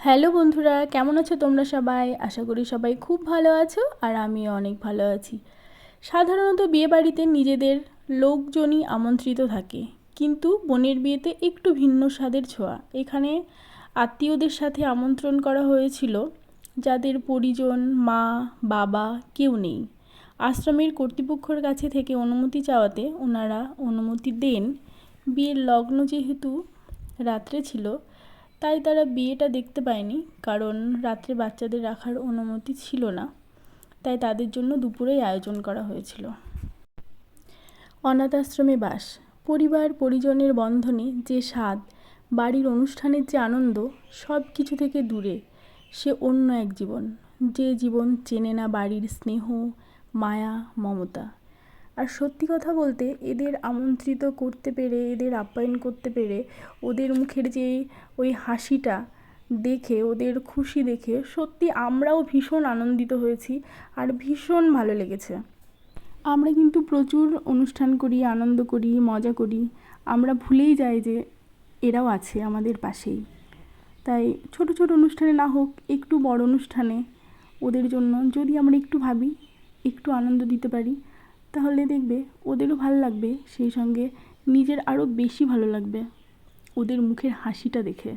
Hello বন্ধুরা, কেমন আছো তোমরা সবাই? আশা করি সবাই খুব ভালো আছো আর আমিও অনেক ভালো আছি। সাধারণত বিয়েবাড়িতে নিজেদের লোকজনই আমন্ত্রিত থাকে, কিন্তু বোনের বিয়েতে একটু ভিন্ন স্বাদের ছোঁয়া। এখানে আত্মীয়দের সাথে আমন্ত্রণ করা হয়েছিল যাদের পরিজন, মা, বাবা কেউ নেই। আশ্রমের কর্তৃপক্ষের কাছে থেকে অনুমতি চাওয়াতে ওনারা অনুমতি দেন। বিয়ের লগ্ন যেহেতু রাত্রে ছিল, তাই তারা বিয়েটা দেখতে পায়নি, কারণ রাত্রে বাচ্চাদের রাখার অনুমতি ছিল না। তাই তাদের জন্য দুপুরেই আয়োজন করা হয়েছিল। অনাথ আশ্রমে বাস, পরিবার পরিজনের বন্ধনে যে স্বাদ, বাড়ির অনুষ্ঠানের যে আনন্দ, সব কিছু থেকে দূরে। সে অন্য এক জীবন, যে জীবন চেনে না বাড়ির স্নেহ, মায়া, মমতা। আর সত্যি কথা বলতে, এদের আমন্ত্রিত করতে পেরে, এদের আপ্যায়ন করতে পেরে, ওদের মুখের যে ওই হাসিটা দেখে, ওদের খুশি দেখে সত্যি আমরাও ভীষণ আনন্দিত হয়েছি আর ভীষণ ভালো লেগেছে। আমরা কিন্তু প্রচুর অনুষ্ঠান করি, আনন্দ করি, মজা করি, আমরা ভুলেই যাই যে এরাও আছে আমাদের পাশেই। তাই ছোট ছোট অনুষ্ঠানে না হোক, একটু বড় অনুষ্ঠানে ওদের জন্য যদি আমরা একটু ভাবি, একটু আনন্দ দিতে পারি, তাহলে দেখবে ওদেরও ভালো লাগবে, সেই সঙ্গে নিজের আরও বেশি ভালো লাগবে ওদের মুখের হাসিটা দেখে।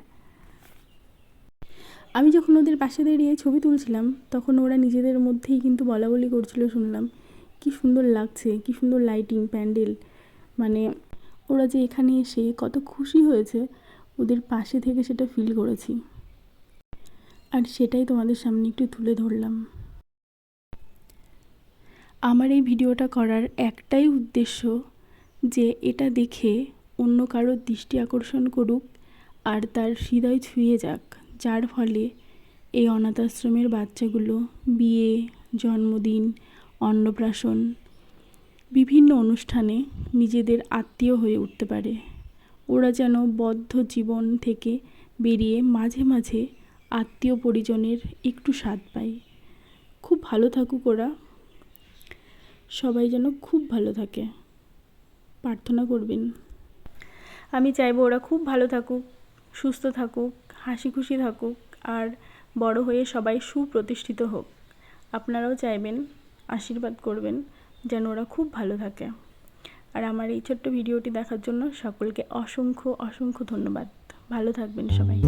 আমি যখন ওদের পাশে দাঁড়িয়ে ছবি তুলছিলাম, তখন ওরা নিজেদের মধ্যেই কিন্তু বলাবলি করছিল, শুনলাম কি সুন্দর লাগছে, কি সুন্দর লাইটিং, প্যান্ডেল। মানে ওরা যে এখানে এসে কত খুশি হয়েছে, ওদের পাশে থেকে সেটা ফিল করেছি। আর সেটাই তোমাদের সামনে একটু তুলে ধরলাম। আমার এই ভিডিওটা করার একটাই উদ্দেশ্য, যে এটা দেখে অন্য কারোর দৃষ্টি আকর্ষণ করুক আর তার হৃদয় ছুঁয়ে যাক, যার ফলে এই অনাথ আশ্রমের বাচ্চাগুলো বিয়ে, জন্মদিন, অন্নপ্রাশন, বিভিন্ন অনুষ্ঠানে নিজেদের আত্মীয় হয়ে উঠতে পারে। ওরা যেন বদ্ধ জীবন থেকে বেরিয়ে মাঝে মাঝে আত্মীয় পরিজনের একটু স্বাদ পায়। খুব ভালো থাকুক ওরা, সবাই যেন খুব ভালো থাকে, প্রার্থনা করবেন। আমি চাইবো ওরা খুব ভালো থাকুক, সুস্থ থাকুক, হাসি খুশি থাকুক আর বড় হয়ে সবাই সুপ্রতিষ্ঠিত হোক। আপনারাও চাইবেন, আশীর্বাদ করবেন যেন ওরা খুব ভালো থাকে। আর আমার এই ছোট্ট ভিডিওটি দেখার জন্য সকলকে অসংখ্য অসংখ্য ধন্যবাদ। ভালো থাকবেন সবাই।